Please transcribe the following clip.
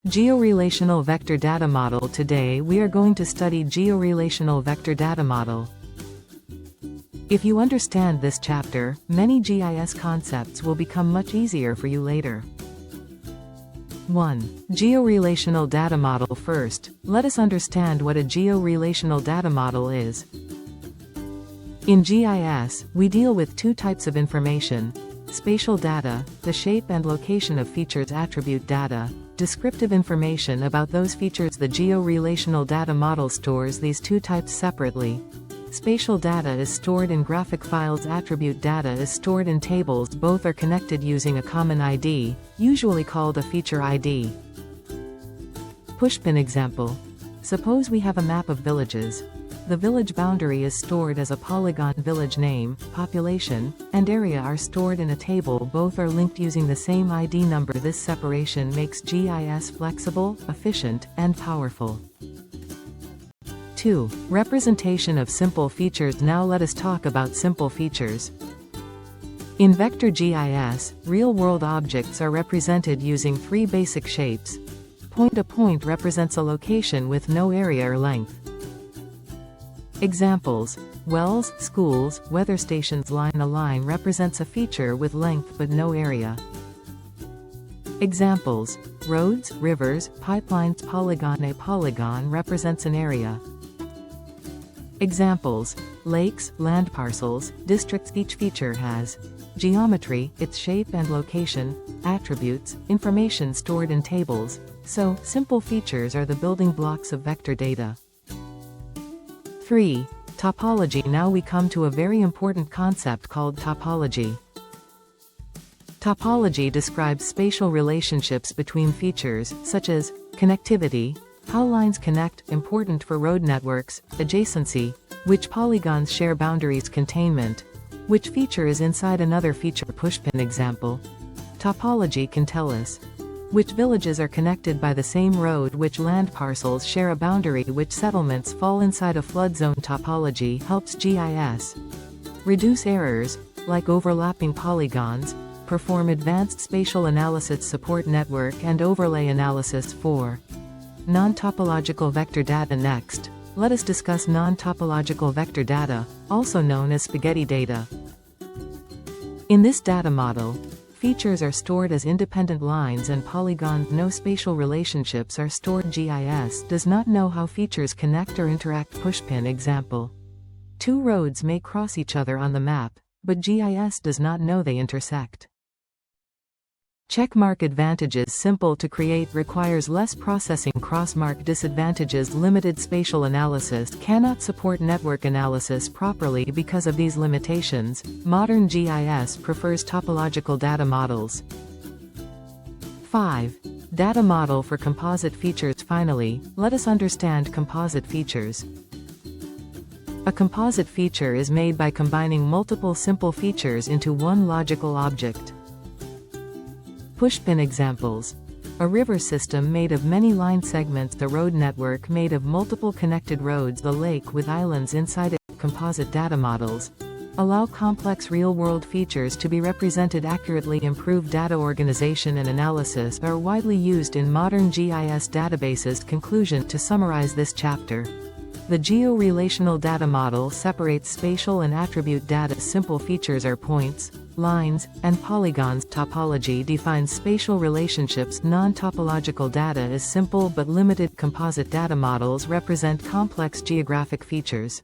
Georelational Vector Data Model. Today we are going to study Georelational Vector Data Model. If you understand this chapter, many GIS concepts will become much easier for you later. 1. Georelational Data Model. First, let us understand what a georelational data model is. In GIS, we deal with two types of information: spatial data, the shape and location of features; attribute data, descriptive information about those features. The georelational data model stores these two types separately. Spatial data is stored in graphic files. Attribute data is stored in tables. Both are connected using a common ID, usually called a feature ID. Pushpin example. Suppose we have a map of villages. The village boundary is stored as a polygon. Village name, population, and area are stored in a table. Both are linked using the same ID number. This separation makes GIS flexible, efficient, and powerful. 2. Representation of simple features. Now let us talk about simple features. In vector GIS, real-world objects are represented using three basic shapes. Point to point represents a location with no area or length. Examples: wells, schools, weather stations. Line. A line represents a feature with length but no area. Examples: roads, rivers, pipelines. Polygon. A polygon represents an area. Examples: lakes, land parcels, districts. Each feature has geometry, its shape and location, attributes, information stored in tables. So, simple features are the building blocks of vector data. 3. Topology. Now we come to a very important concept called topology. Topology describes spatial relationships between features, such as connectivity, how lines connect, important for road networks; adjacency, which polygons share boundaries; containment, which feature is inside another feature. Pushpin example. Topology can tell us which villages are connected by the same road, which land parcels share a boundary, which settlements fall inside a flood zone. Topology helps GIS reduce errors, like overlapping polygons, perform advanced spatial analysis, support network and overlay analysis. 4. Non-topological vector data. Next, let us discuss non-topological vector data, also known as spaghetti data. In this data model, features are stored as independent lines and polygons. No spatial relationships are stored. GIS does not know how features connect or interact. Pushpin example. Two roads may cross each other on the map, but GIS does not know they intersect. Checkmark advantages. Simple to create, requires less processing. Crossmark disadvantages. Limited spatial analysis, cannot support network analysis properly because of these limitations. Modern GIS prefers topological data models. 5. Data model for composite features. Finally, let us understand composite features. A composite feature is made by combining multiple simple features into one logical object. Pushpin examples. A river system made of many line segments. The road network made of multiple connected roads. The lake with islands inside it. Composite data models allow complex real-world features to be represented accurately. Improved data organization and analysis are widely used in modern GIS databases. Conclusion. To summarize this chapter, the georelational data model separates spatial and attribute data. Simple features are points, lines, and polygons. Topology defines spatial relationships. Non-topological data is simple but limited. Composite data models represent complex geographic features.